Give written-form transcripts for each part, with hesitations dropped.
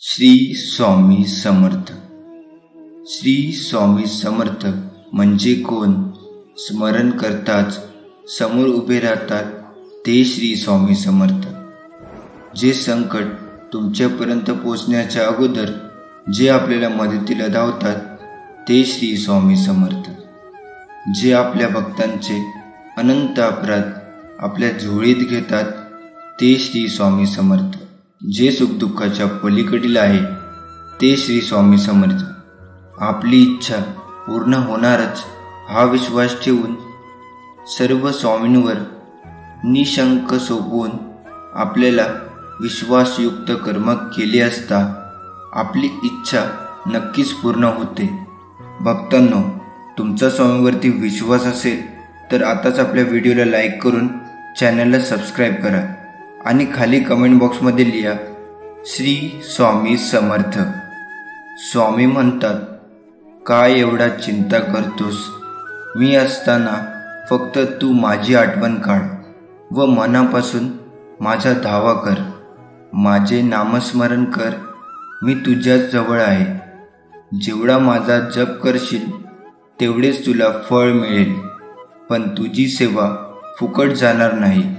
श्री स्वामी समर्थ। श्री स्वामी समर्थ म्हणजे कोण? स्मरण करताच समोर उभे राहतात ते श्री स्वामी समर्थ। जे संकट तुमच्यापर्यंत पोहोचण्याच्या अगोदर जे आपल्याला मदतीला धावतात ते श्री स्वामी समर्थ। जे आपल्या भक्तांचे अनंत अपराध आपल्या झोळीत घेतात ते श्री स्वामी समर्थ। जे सुखदुःखाच्या पलीकडील आहे ते श्री स्वामी समर्थ। आपली इच्छा पूर्ण होणारच हा विश्वास ठेवून सर्व स्वामींवर निशंक सोपवून आपल्याला विश्वासयुक्त कर्म केले असता आपली इच्छा नक्कीच पूर्ण होते। भक्तांनो, तुमचा स्वामीवरती विश्वास असेल तर आताच आपल्या व्हिडिओला लाईक करून चॅनलला सबस्क्राईब करा आणि खाली कमेंट बॉक्समध्ये लिहा श्री स्वामी समर्थ। स्वामी म्हणतात, काय एवढा चिंता करतोस? मी असताना फक्त तू माझी आठवण काढ व मनापासून माझा धावा कर। माझे नामस्मरण कर, मी तुझ्याच जवळ आहे। जेवढा माझा जप करशील तेवढेच तुला फळ मिळेल, पण तुझी सेवा फुकट जाणार नाही।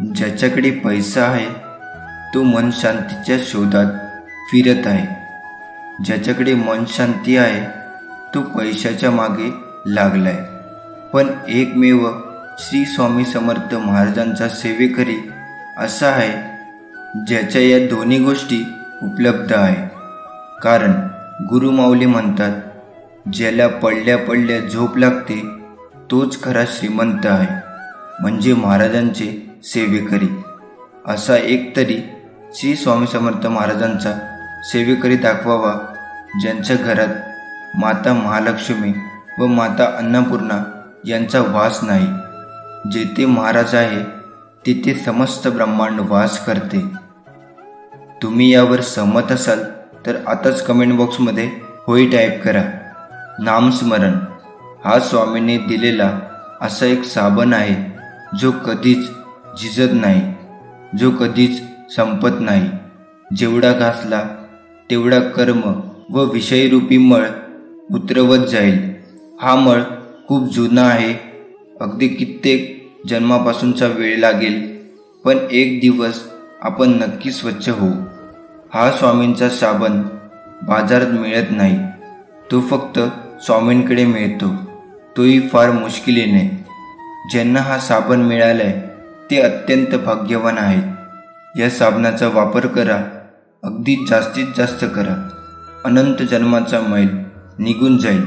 ज्याच्याकडे पैसा आहे तो मन शांतीच्या शोधात फिरत आहे, ज्याच्याकडे मन शांती आहे तो पैशाच्या मागे लागलाय। पण एकमेव श्री स्वामी समर्थ महाराजांचा सेवेकरी असा आहे ज्याच्या या दोन्ही गोष्टी उपलब्ध आहे। कारण गुरुमाऊली म्हणतात, ज्याला पडल्या पडल्या झोप लागते तोच खरा श्रीमंत आहे, म्हणजे महाराजांचे सेवेकरी। असा एक तरी श्री स्वामी समर्थ महाराजांचा सेवेकरी दाखवावा ज्यांच्या घरात माता महालक्ष्मी व माता अन्नपूर्णा यांचा वास नाही। जेथे महाराज आहे तिथे समस्त ब्रह्मांड वास करते। तुम्ही यावर सहमत असाल तर आताच कमेंट बॉक्समध्ये होय टाईप करा। नामस्मरण हा स्वामींनी दिलेला असा एक साबण आहे जो कधीच झिजत नाही, जो कधीच संपत नाही। जेवढा घासला तेवढा कर्म व विषयरूपी मळ उतरवत जाईल। हा मळ खूप जुना आहे, अगदी कित्येक जन्मापासूनचा वेळ लागेल, पण एक दिवस आपण नक्की स्वच्छ होऊ। हा स्वामींचा साबण बाजारात मिळत नाही, तो फक्त स्वामींकडे मिळतो, तोही फार मुश्किलीने। ज्यांना हा साबण मिळालाय ते अत्यंत भाग्यवान आहेत। या साबणाचा वापर करा, अगदी जास्तीत जास्त करा। अनंत जन्माचा मैल निघून जाईल।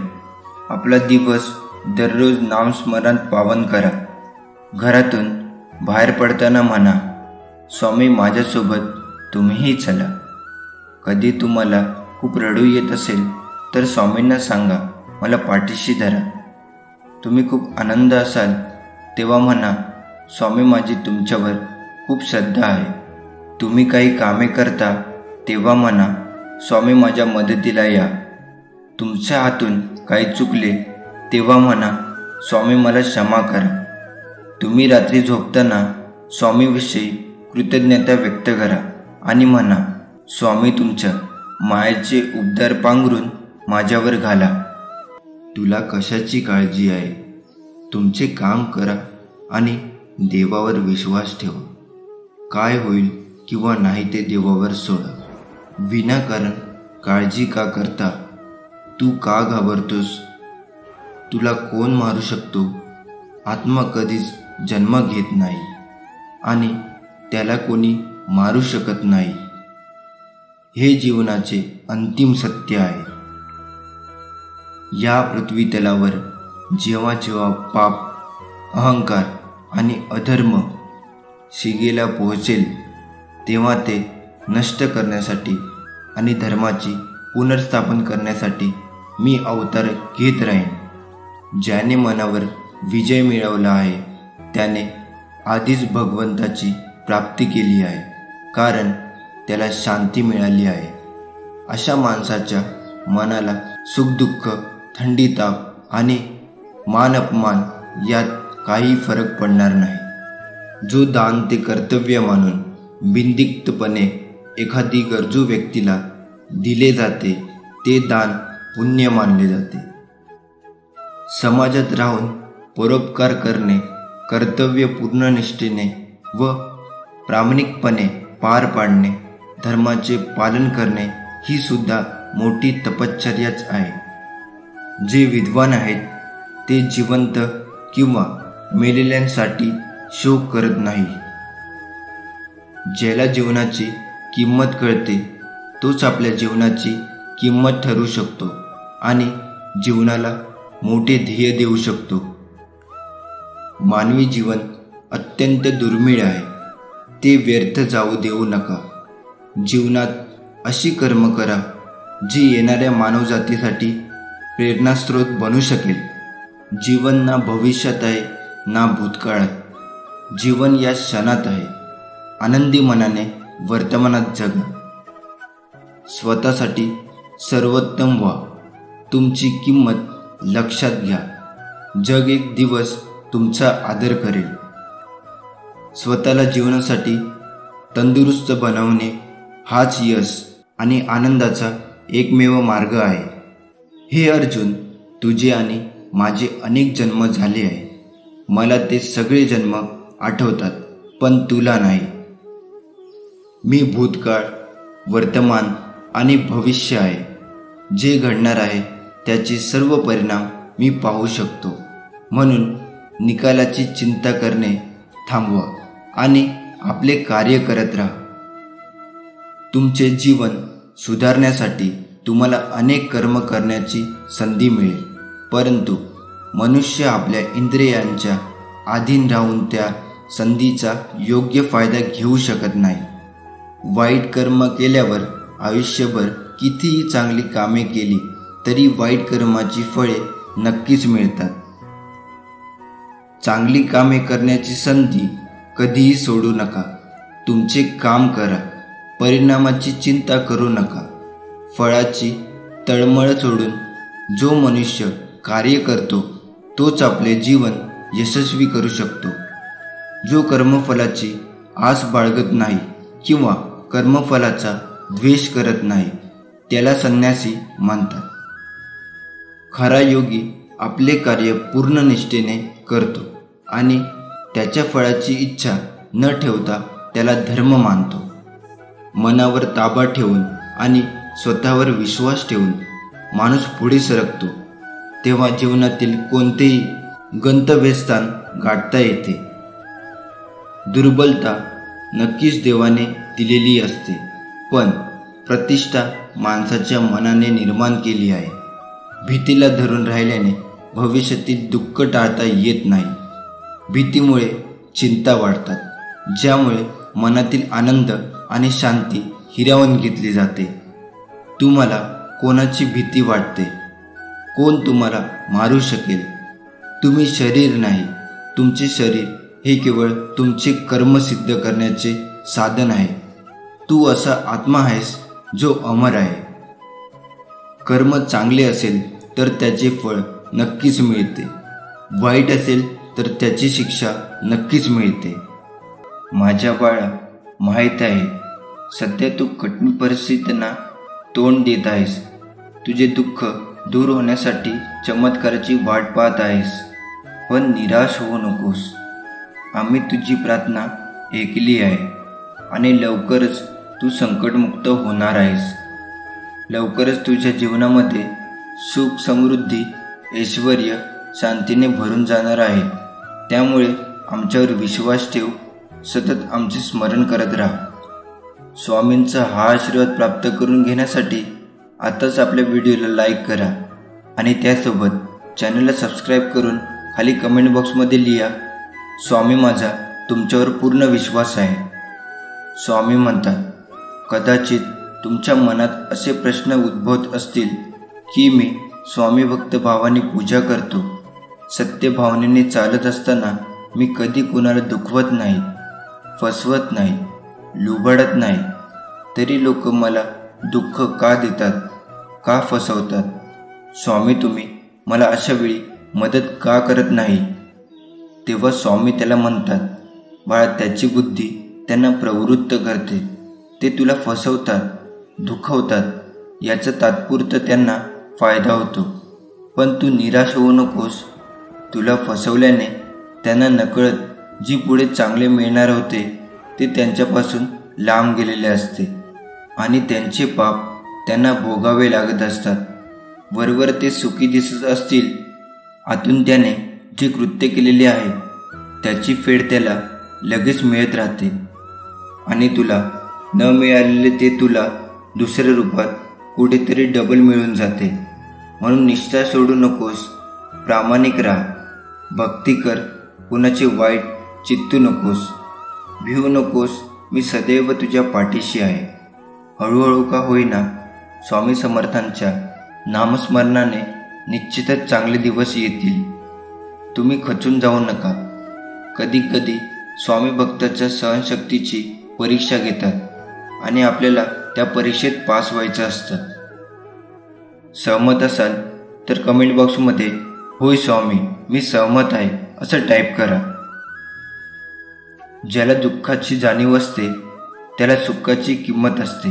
आपला दिवस दररोज नामस्मरणात पावन करा। घरातून बाहेर पडताना म्हणा, स्वामी माझ्यासोबत तुम्हीही चला। कधी तुम्हाला खूप रडू येत असेल तर स्वामींना सांगा, मला पाठीशी धरा। तुम्ही खूप आनंद असाल तेव्हा म्हणा, स्वामी माझी तुमच्यावर खूप श्रद्धा आहे। तुम्ही काही कामे करता तेव्हा म्हणा, स्वामी माझ्या मदतीला या। तुमच्या हातून काही चुकले तेव्हा म्हणा, स्वामी मला क्षमा करा। तुम्ही रात्री झोपताना स्वामीविषयी कृतज्ञता व्यक्त करा आणि म्हणा, स्वामी तुमच्या मायेचे उबदार पांघरून माझ्यावर घाला। तुला कशाची काळजी आहे? तुमचे काम करा आणि देवावर विश्वास ठेवा। काय होईल किंवा नाही ते देवावर सोडा। विनाकारण काळजी का करता? तू का घाबरतोस? तुला कोण मारू शकतो? आत्मा कधीच जन्म घेत नाही आणि त्याला कोणी मारू शकत नाही। हे जीवनाचे अंतिम सत्य आहे। या पृथ्वी तलावर जेव्हा जेव्हा पाप, अहंकार आणि अधर्म शिगेला पोहोचेल तेव्हा ते नष्ट करण्यासाठी आणि धर्माची पुनर्स्थापन करण्यासाठी मी अवतार घेत राहीन। ज्याने मनावर विजय मिळवला आहे त्याने आधीच भगवंताची प्राप्ती केली आहे, कारण त्याला शांती मिळाली आहे। अशा माणसाच्या मनाला सुखदुःख, थंडी, ताप आणि मान अपमान यात काही फरक पडणार नाही। जो दान ते कर्तव्य मानून बिनदिक्तपणे एखादी गरजू व्यक्तीला दिले जाते ते दान पुण्य मानले जाते. समाजात राहून परोपकार करणे, कर्तव्य पूर्ण निष्ठेने व प्रामाणिकपणे पार पाडणे, धर्माचे पालन करणे ही सुद्धा मोठी तपश्चर्याच आहे. जे विद्वान आहेत ते जिवंत किंवा मेलेल्यांसाठी शोक करत नाही. ज्याला जीवनाची किंमत कळते तोच आपल्या जीवनाची किंमत ठरवू शकतो आणि जीवनाला मोठे ध्येय देऊ शकतो. मानवी जीवन अत्यंत दुर्मिळ आहे. ते व्यर्थ जाऊ देऊ नका. जीवनात अशी कर्म करा जी येणाऱ्या मानवजातीसाठी प्रेरणास्रोत बनू शकेल. जीवन ना भविष्यात आहे ना भूतकाळात. जीवन या क्षणात आहे. आनंदी मनाने वर्तमानात जगा. स्वतःसाठी सर्वोत्तम व्हा. तुमची किंमत लक्षात घ्या. जग एक दिवस तुमचा आदर करेल. स्वतःला जीवनासाठी तंदुरुस्त बनवणे हाच यश आणि आनंदाचा एकमेव मार्ग आहे. हे अर्जुन, तुझे आणि माझे अनेक जन्म झाले आहे. मला ते सगळे जन्म आठवतात, पण तुला नाही. मी भूतकाळ, वर्तमान आणि भविष्य आहे. जे घडणार आहे त्याचे सर्व परिणाम मी पाहू शकतो. म्हणून निकालाची चिंता करणे थांबवा आणि आपले कार्य करत राहा. तुमचे जीवन सुधारण्यासाठी तुम्हाला अनेक कर्म करण्याची संधी मिळेल, परंतु मनुष्य आपल्या इंद्रियांच्या अधीन राहून त्या संधीचा योग्य फायदा घेऊ शकत नाही. वाईट कर्म केल्यावर आयुष्यभर कितीही चांगली कामे केली तरी वाईट कर्माची फळे नक्कीच मिळतात. चांगली कामे करण्याची संधी कधीही सोडू नका. तुमचे काम करा. परिणामाची चिंता करू नका. फळाची तळमळ सोडून जो मनुष्य कार्य करतो तोच आपले जीवन यशस्वी करू शकतो. जो कर्मफलाची आस बाळगत नाही किंवा कर्मफलाचा द्वेष करत नाही त्याला संन्यासी म्हणतात. खरा योगी आपले कार्य पूर्ण निष्ठेने करतो आणि त्याच्या फळाची इच्छा न ठेवता त्याला धर्म मानतो. मनावर ताबा ठेवून आणि स्वतःवर विश्वास ठेवून माणूस पुढे सरकतो तेव्हा जीवनातील कोणतेही गंतव्यस्थान गाठता येते. दुर्बलता नक्कीच देवाने दिलेली असते, पण प्रतिष्ठा माणसाच्या मनाने निर्माण केली आहे. भीतीला धरून राहिल्याने भविष्यातील दुःख टाळता येत नाही. भीतीमुळे चिंता वाढतात, ज्यामुळे मनातील आनंद आणि शांती हिरावून घेतली जाते. तुम्हाला कोणाची भीती वाटते? कोण तुम्हाला मारू शकेल? तुम्ही शरीर नाही. तुमचे शरीर हे केवळ तुमचे कर्म सिद्ध करण्याचे साधन आहे. तू असा आत्मा आहेस जो अमर आहे. कर्म चांगले असेल तर त्याचे फळ नक्कीच मिळते. वाईट असेल तर त्याची शिक्षा नक्कीच मिळते. माझ्या बाळा, माहीत आहे सध्या तू कठीण परिस्थितींना तोंड देत आहेस. तुझे दुःख दूर होण्यासाठी चमत्काराची वाट पाहत आहेस, पण निराश होऊ नकोस. आम्ही तुझी प्रार्थना ऐकली आहे आणि लवकरच तू संकटमुक्त होणार आहेस. लवकरच तुझ्या जीवनामध्ये सुख, समृद्धी, ऐश्वर, शांतीने भरून जाणार आहे. त्यामुळे आमच्यावर विश्वास ठेव. सतत आमचे स्मरण करत राहा. स्वामींचा हा आशीर्वाद प्राप्त करून घेण्यासाठी आताच आपल्या व्हिडिओला लाईक करा आणि त्यासोबत चॅनलला सबस्क्राईब करून खाली कमेंट बॉक्समध्ये लिहा, स्वामी माझा तुमच्यावर पूर्ण विश्वास आहे. स्वामी म्हणतात, कदाचित तुमच्या मनात असे प्रश्न उद्भवत असतील की मी स्वामी भक्त भावाने पूजा करतो, सत्य भावनेने चालत असताना मी कधी कोणाला दुखवत नाही, फसवत नाही, लुबाडत नाही, तरी लोक मला दुःख का देतात, का फसवतात? स्वामी तुम्ही मला अशा वेळी मदत का करत नाही? तेव्हा स्वामी त्याला म्हणतात, बाळा, त्याची बुद्धी त्यांना प्रवृत्त करते. ते तुला फसवतात, दुखवतात, याचा तात्पुरता त्यांना फायदा होतो, पण तू निराश होऊ नकोस. तुला फसवल्याने त्यांना नकळत जी पुढे चांगले मिळणार होते ते त्यांच्यापासून लांब गेलेले असते आणि त्यांचे पाप त्यांना भोगावे लागत असतात. वरवर ते सुखी दिसत असतील, आतून त्याने जे कृत्य केलेले आहे त्याची फेड त्याला लगेच मिळत राहते आणि तुला न मिळालेले ते तुला दुसऱ्या रूपात कुठेतरी डबल मिळून जाते. म्हणून निष्ठा सोडू नकोस, प्रामाणिक राहा, भक्ती कर, कुणाचे वाईट चित्तू नकोस, भिवू नकोस. मी सदैव तुझ्या पाठीशी आहे. हळूहळू का होईना स्वामी समर्थांच्या नामस्मरणाने निश्चितच चांगले दिवस येतील. तुम्ही खचून जाऊ नका. कधी कधी स्वामी भक्ताच्या सहनशक्तीची परीक्षा घेतात आणि आपल्याला त्या परीक्षेत पास व्हायचं असतं. सहमत असाल तर कमेंट बॉक्समध्ये होय स्वामी मी सहमत आहे असं टाईप करा. ज्याला दुःखाची जाणीव असते त्याला सुखाची किंमत असते.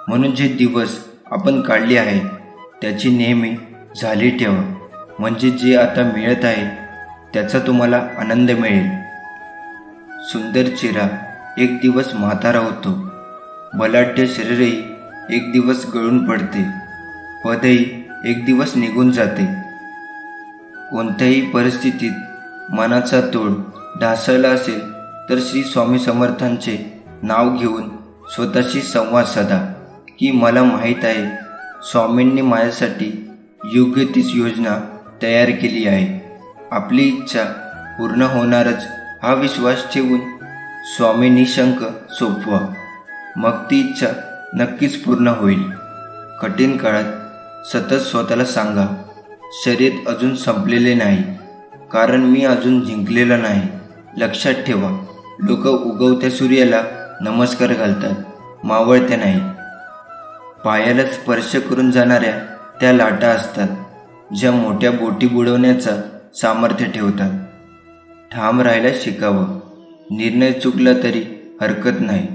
म्हणून जे दिवस आपण काढले आहे त्याची नेहमी झाली ठेवा, म्हणजे जे आता मिळत आहे त्याचा तुम्हाला आनंद मिळेल. सुंदर चेहरा एक दिवस म्हातारा होतो, बलाढ्य शरीरही एक दिवस गळून पडते, पदही एक दिवस निघून जाते. कोणत्याही परिस्थितीत मनाचा तोड ढासळला असेल तर श्री स्वामी समर्थांचे नाव घेऊन स्वतःशी संवाद साधा की मला माहीत आहे स्वामींनी माझ्यासाठी योग्य तीच योजना तयार केली आहे. आपली इच्छा पूर्ण होणारच हा विश्वास ठेवून स्वामी निशंक सोपवा, मग ती इच्छा नक्कीच पूर्ण होईल. कठीण काळात सतत स्वतःला सांगा, शर्यत अजून संपलेले नाही, कारण मी अजून जिंकलेला नाही. लक्षात ठेवा, लोक उगवत्या सूर्याला नमस्कार घालतात, मावळत्या नाही. पायाला स्पर्श करून जाणाऱ्या त्या लाटा असतात ज्या मोठ्या बोटी बुडवण्याचं सामर्थ्य ठेवतात. ठाम राहायला शिकावं. निर्णय चुकला तरी हरकत नाही.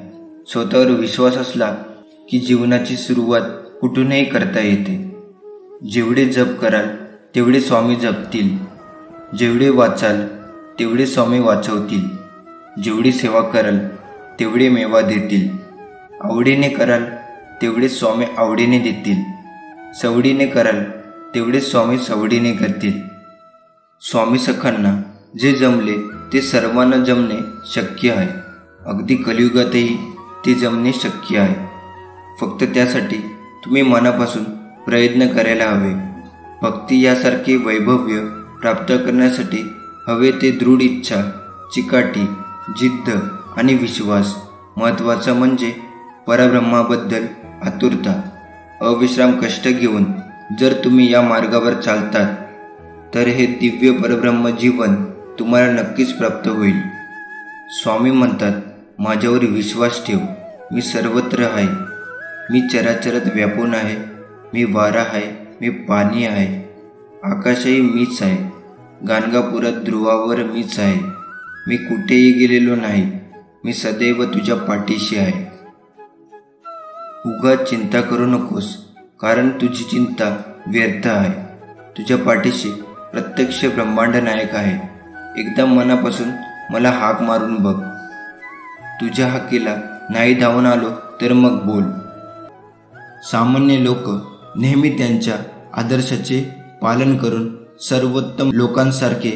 स्वतःवर विश्वास असला की जीवनाची सुरुवात कुठूनही करता येते. जेवढे जप कराल तेवढे स्वामी जपतील, जेवढे वाचाल तेवढे स्वामी वाचवतील, जेवढी सेवा कराल तेवढे मेवा देतील, आवडीने कराल तेवढे स्वामी आवडीने देतील, सवडीने कराल तेवढे स्वामी सवडीने करतील. स्वामी सखांना जे जमले ते सर्वांना जमणे शक्य आहे. अगदी कलियुगातही ते जमणे शक्य आहे. फक्त त्यासाठी तुम्ही मनापासून प्रयत्न करायला हवे. भक्ती यासारखे वैभव्य प्राप्त करण्यासाठी हवे ते दृढ इच्छा, चिकाटी, जिद्द आणि विश्वास. महत्त्वाचं म्हणजे परब्रह्माबद्दल आतुरता. अविश्राम कष्ट घेऊन जर तुम्ही या मार्गावर चालतात तर हे दिव्य परब्रह्म जीवन तुम्हाला नक्कीच प्राप्त होईल. स्वामी म्हणतात, माझ्यावर विश्वास ठेव, मी सर्वत्र आहे, मी चराचरात व्यापून आहे, मी वारा आहे, मी पाणी आहे, आकाशही मीच आहे, गाणगापुरात ध्रुवावर मीच आहे, मी कुठेही गेलेलो नाही, मी सदैव तुझ्या पाठीशी आहे. उगाच चिंता करू नकोस, कारण तुझी चिंता व्यर्थ आहे. तुझ्या पाठीशी प्रत्यक्ष ब्रह्मांड नायक आहे. एकदा मनापासून मला हाक मारून बघ. तुझ्या हाकेला नाही धावून आलो तर मग बोल. सामान्य लोक नेहमी त्यांच्या आदर्शाचे पालन करून सर्वोत्तम लोकांसारखे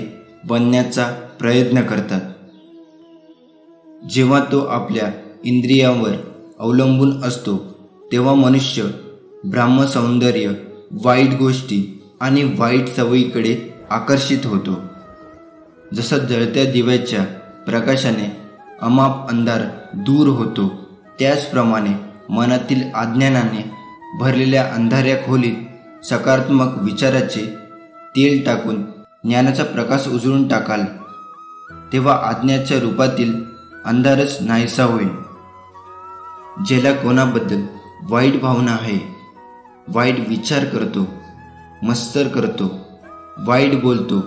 बनण्याचा प्रयत्न करतात. जेव्हा तो आपल्या इंद्रियांवर अवलंबून असतो तेव्हा मनुष्य ब्रह्मसौंदर्य, वाईट गोष्टी आणि वाईट सवयीकडे आकर्षित होतो. जसा जळत्या दिव्याच्या प्रकाशाने अमाप अंधार दूर होतो, त्याचप्रमाणे मनातील अज्ञानाने भरलेल्या अंधाऱ्या खोलीत सकारात्मक विचाराचे तेल टाकून ज्ञानाचा प्रकाश उजळून टाकाल तेव्हा अज्ञाच्या रूपातील अंधारच नाहीसा होईल. ज्याला कोणाबद्दल वाईट भावना आहे, वाईट विचार करतो, मत्सर करतो, वाईट बोलतो,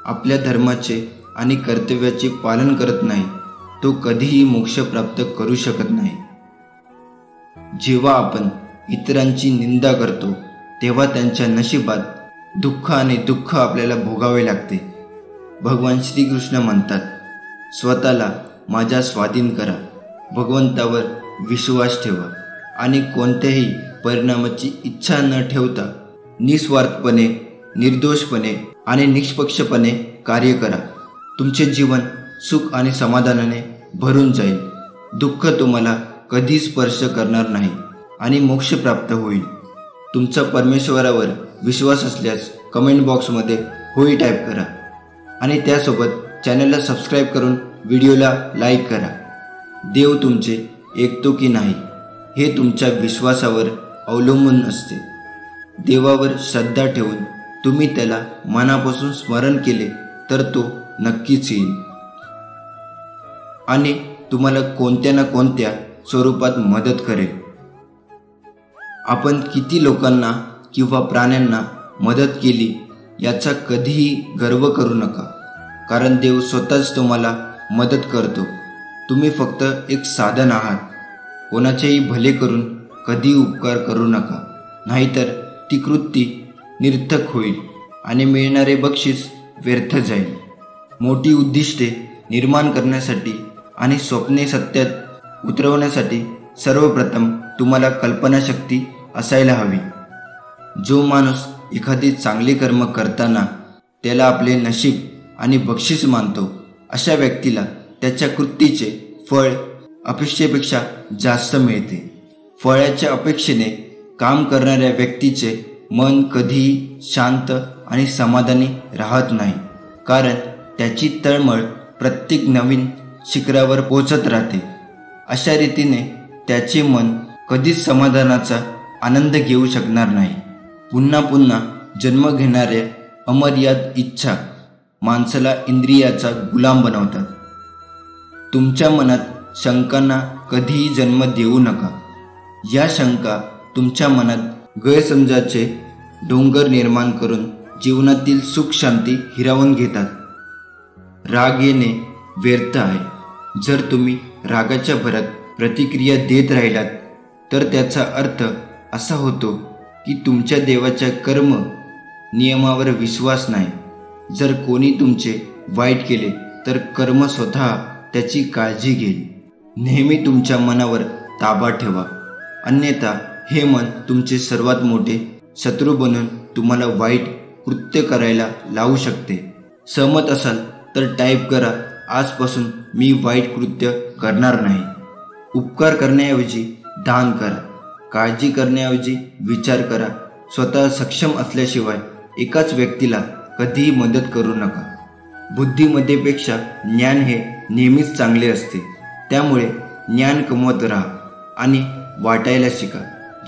आपल्या धर्माचे आणि कर्तव्याचे पालन करत नाही, तो कधीही मोक्ष प्राप्त करू शकत नाही. जेव्हा आपण इतरांची निंदा करतो तेव्हा त्यांच्या नशिबात दुःख आणि दुःख आपल्याला भोगावे लागते. भगवान श्रीकृष्ण म्हणतात, स्वतःला माझ्या स्वाधीन करा, भगवंतावर विश्वास ठेवा आणि कोणत्याही परिणामाची इच्छा न ठेवता निस्वार्थपणे, निर्दोषपणे आणि निष्पक्षपणे कार्य करा. तुमचे जीवन सुख आणि समाधानाने भरून जाईल. दुःख तुम्हाला कधी स्पर्श करणार नाही आणि मोक्ष प्राप्त होईल. तुमचा परमेश्वरावर विश्वास असल्यास कमेंट बॉक्समध्ये होय टाईप करा आणि त्यासोबत चॅनलला सबस्क्राईब करून व्हिडिओला लाईक करा. देव तुमचे ऐकतो की नाही हे तुमच्या विश्वासावर अवलंबून असते. देवावर श्रद्धा ठेवून तुम्ही त्याला मनापासून स्मरण केले तर तो नक्कीच येईल आणि तुम्हाला कोणत्या ना कोणत्या स्वरूपात मदत करेल. आपण किती लोकांना किंवा प्राण्यांना मदत केली याचा कधीही गर्व करू नका, कारण देव स्वतःच तुम्हाला मदत करतो. तुम्ही फक्त एक साधन आहात. कोणाचेही भले करून कधी उपकार करू नका, नाहीतर ती कृती निरर्थक होईल आणि मिळणारे बक्षीस व्यर्थ जाईल. मोठी उद्दिष्टे निर्माण करण्यासाठी आणि स्वप्ने सत्यात उतरवण्यासाठी सर्वप्रथम तुम्हाला कल्पनाशक्ती असायला हवी. जो माणूस एखादी चांगली कर्म करताना त्याला आपले नशीब आणि बक्षीस मानतो, अशा व्यक्तीला त्याच्या कृतीचे फळ अपेक्षेपेक्षा जास्त मिळते. फळाच्या अपेक्षेने काम करणाऱ्या व्यक्तीचे मन कधीही शांत आणि समाधानी राहत नाही, कारण त्याची तळमळ प्रत्येक नवीन शिखरावर पोचत राहते. अशा रीतीने त्याचे मन कधीच समाधानाचा आनंद घेऊ शकणार नाही. पुन्हा पुन्हा जन्म घेणाऱ्या अमर्याद इच्छा माणसाला इंद्रियाचा गुलाम बनवतात. तुमच्या मनात शंकांना कधीही जन्म देऊ नका. या शंका तुमच्या मनात गैरसमजाचे डोंगर निर्माण करून जीवनातील सुख शांती हिरावून घेतात. राग येणे व्यर्थ आहे. जर तुम्ही रागाच्या भरात प्रतिक्रिया देत राहिलात तर त्याचा अर्थ असा होतो की तुमच्या देवाच्या कर्म नियमावर विश्वास नाही. जर कोणी तुमचे वाईट केले तर कर्म स्वतः त्याची काळजी घेईल. नेहमी तुमच्या मनावर ताबा ठेवा, अन्यथा हे मन तुमचे सर्वात मोठे शत्रू बनून तुम्हाला वाईट कृत्य करायला लावू शकते. सहमत असाल तर टाईप करा, आजपासून मी वाईट कृत्य करणार नाही. उपकार करण्याऐवजी दान करा. काळजी करण्याऐवजी विचार करा. स्वतः सक्षम असल्याशिवाय एकाच व्यक्तीला कधीही मदत करू नका. बुद्धीमध्येपेक्षा ज्ञान हे नेहमीच चांगले असते. त्यामुळे ज्ञान कमवत राहा आणि वाटायला शिका,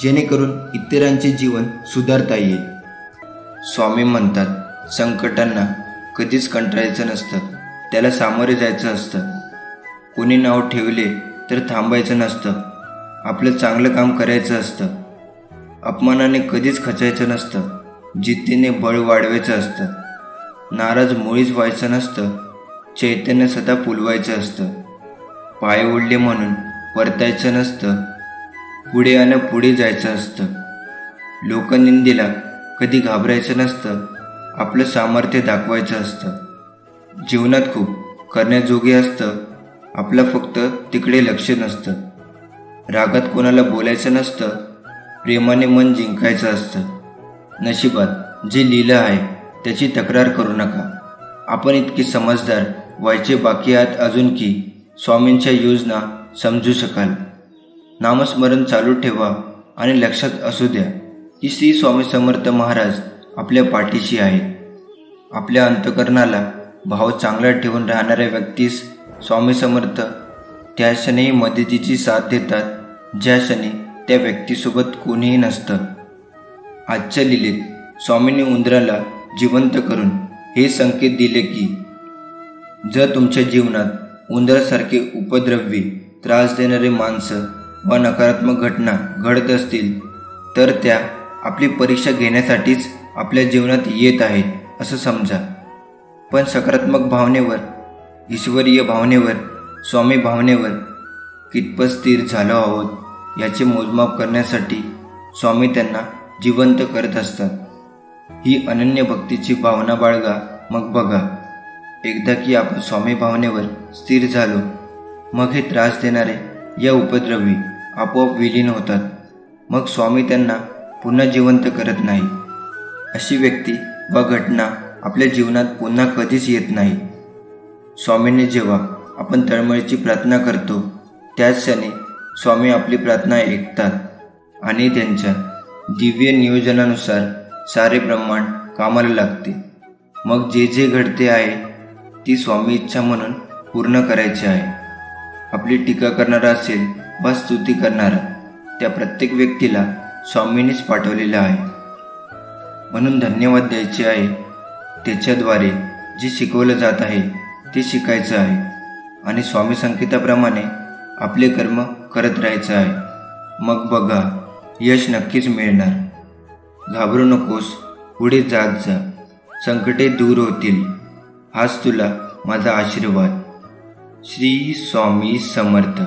जेणेकरून इतरांचे जीवन सुधारता येईल. स्वामी म्हणतात, संकटांना कधीच कंटाळायचं नसतं, त्याला सामोरे जायचं असतं. कोणी नाव ठेवले तर थांबायचं नसतं, आपलं चांगलं काम करायचं असतं. अपमानाने कधीच खचायचं नसतं, जिद्दीने बळ वाढवायचं असतं. नाराज मुळीच व्हायचं नसतं, चैतन्य सदा फुलवायचं असतं. पाय ओढले म्हणून परतायचं नसतं, पुढे आणि पुढे जायचं असतं. लोकनिंदेला कधी घाबरायचं नसतं, आपलं सामर्थ्य दाखवायचं असतं. जीवनात खूप करण्याजोगे असतं, आपलं फक्त तिकडे लक्ष नसतं. रागात कोणाला बोलायचं नसतं, प्रेमाने मन जिंकायचं असतं. नशिबात जे लिहिलं आहे त्याची तक्रार करू नका. आपण इतके समजदार व्हायचे बाकी आहात अजून की स्वामींच्या योजना समजू शकाल. नामस्मरण चालू ठेवा आणि लक्षात असू द्या की श्री स्वामी समर्थ महाराज आपल्या पाठीशी आहेत. आपल्या अंतःकरणाला भाव चांगला ठेवून राहणाऱ्या व्यक्तीस स्वामी समर्थ त्या क्षणी मदतीची साथ देतात, ज्या क्षणी त्या व्यक्तीसोबत कोणीही नसतं. आजच्या लीलेत स्वामींनी उंदराला जिवंत करून हे संकेत दिले की जर तुमच्या जीवनात उंदरासारखे उपद्रवी, त्रास देणारे माणसं व नकारात्मक घटना घडत असतील तर त्या आपली परीक्षा घेण्यासाठीच आपल्या जीवनात येत आहेत असं समजा. पण सकारात्मक भावनेवर, ईश्वरीय भावनेवर, स्वामी भावनेवर कितपत स्थिर झालो आहोत याचे मोजमाप करण्यासाठी स्वामी त्यांना जिवंत करत असतात. ही अनन्य भक्तीची भावना बाळगा, मग बघा. एकदा की आपण स्वामी भावनेवर स्थिर झालो, मग हे त्रास देणारे या उपद्रवी आपोआप विलीन होतात. मग स्वामी त्यांना पुन्हा जिवंत करत नाही. अशी व्यक्ती वा घटना आपल्या जीवनात पुन्हा कधीच येत नाही. स्वामींनी जेव्हा आपण तळमळीची प्रार्थना करतो, त्याच क्षणी स्वामी आपली प्रार्थना ऐकतात आणि त्यांच्या दिव्य नियोजनानुसार सारे ब्रह्मांड कामाला लागते. मग जे जे घडते आहे ती स्वामी इच्छा म्हणून पूर्ण करायची आहे. आपली टीका करणारा असेल वा स्तुती करणारा, त्या प्रत्येक व्यक्तीला स्वामींनीच पाठवलेला आहे. म्हणून धन्यवाद द्यायचे आहे. त्याच्याद्वारे जे शिकवलं जात आहे ते शिकायचं आहे आणि स्वामी संकेताप्रमाणे आपले कर्म करत राहायचं आहे. मग बघा, यश नक्कीच मिळणार. घाबरू नकोस, पुढे जात जा. संकटे दूर होतील. हाच तुला माझा आशीर्वाद. श्री स्वामी समर्थ.